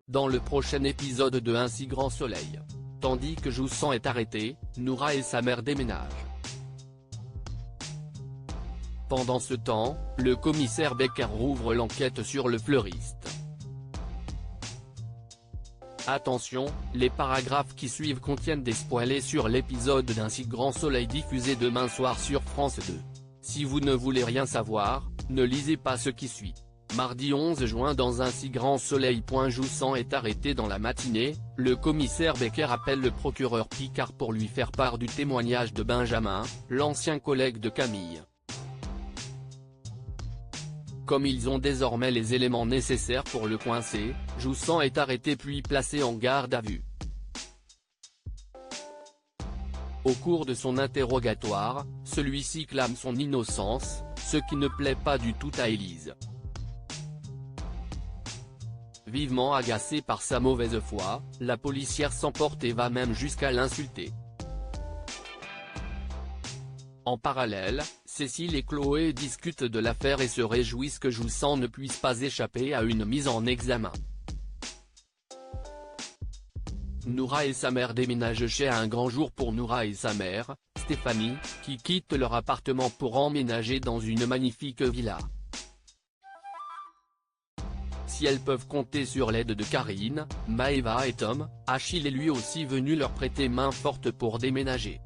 dans le prochain épisode de Un si grand soleil. Tandis que Joussan est arrêté, Noura et sa mère déménagent. Pendant ce temps, le commissaire Becker rouvre l'enquête sur le fleuriste. Attention, les paragraphes qui suivent contiennent des spoilers sur l'épisode d'Un si grand soleil diffusé demain soir sur France 2. Si vous ne voulez rien savoir, ne lisez pas ce qui suit. Mardi 11 juin dans Un si grand soleil. Joussan est arrêté dans la matinée, le commissaire Becker appelle le procureur Picard pour lui faire part du témoignage de Benjamin, l'ancien collègue de Camille. Comme ils ont désormais les éléments nécessaires pour le coincer, Joussan est arrêté puis placé en garde à vue. Au cours de son interrogatoire, celui-ci clame son innocence, ce qui ne plaît pas du tout à Élise. Vivement agacée par sa mauvaise foi, la policière s'emporte et va même jusqu'à l'insulter. En parallèle, Cécile et Chloé discutent de l'affaire et se réjouissent que Joussan ne puisse pas échapper à une mise en examen. Noura et sa mère déménagent chez Un grand jour pour Noura et sa mère, Stéphanie, qui quittent leur appartement pour emménager dans une magnifique villa. Si elles peuvent compter sur l'aide de Karine, Maëva et Tom, Achille est lui aussi venu leur prêter main forte pour déménager.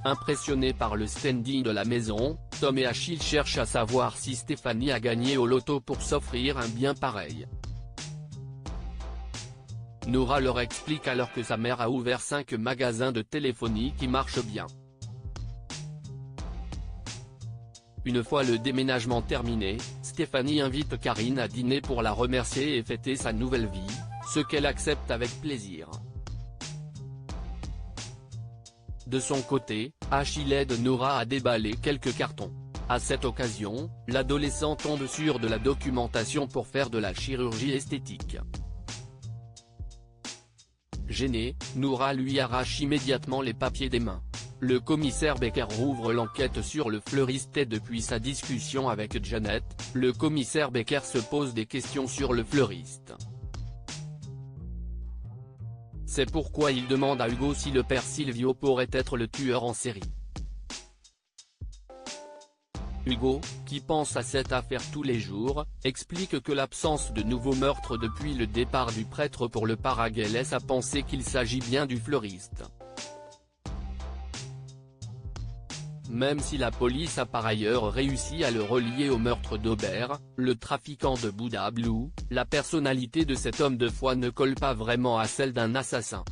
Impressionnés par le standing de la maison, Tom et Achille cherchent à savoir si Stéphanie a gagné au loto pour s'offrir un bien pareil. Noura leur explique alors que sa mère a ouvert 5 magasins de téléphonie qui marchent bien. Une fois le déménagement terminé, Stéphanie invite Karine à dîner pour la remercier et fêter sa nouvelle vie, ce qu'elle accepte avec plaisir. De son côté, Achille aide Noura à déballer quelques cartons. À cette occasion, l'adolescent tombe sur de la documentation pour faire de la chirurgie esthétique. Gênée, Noura lui arrache immédiatement les papiers des mains. Le commissaire Becker rouvre l'enquête sur le fleuriste et depuis sa discussion avec Janet, le commissaire Becker se pose des questions sur le fleuriste. C'est pourquoi il demande à Hugo si le père Silvio pourrait être le tueur en série. Hugo, qui pense à cette affaire tous les jours, explique que l'absence de nouveaux meurtres depuis le départ du prêtre pour le Paraguay laisse à penser qu'il s'agit bien du fleuriste. Même si la police a par ailleurs réussi à le relier au meurtre d'Aubert, le trafiquant de Bouddha Blue, la personnalité de cet homme de foi ne colle pas vraiment à celle d'un assassin.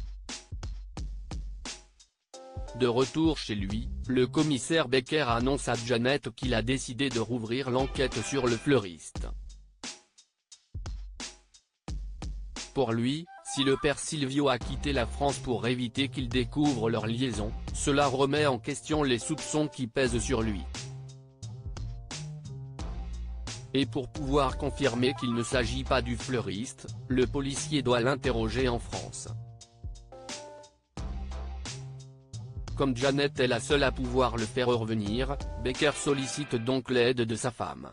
De retour chez lui, le commissaire Becker annonce à Janet qu'il a décidé de rouvrir l'enquête sur le fleuriste. Pour lui, si le père Silvio a quitté la France pour éviter qu'il découvre leur liaison, cela remet en question les soupçons qui pèsent sur lui. Et pour pouvoir confirmer qu'il ne s'agit pas du fleuriste, le policier doit l'interroger en France. Comme Janet est la seule à pouvoir le faire revenir, Becker sollicite donc l'aide de sa femme.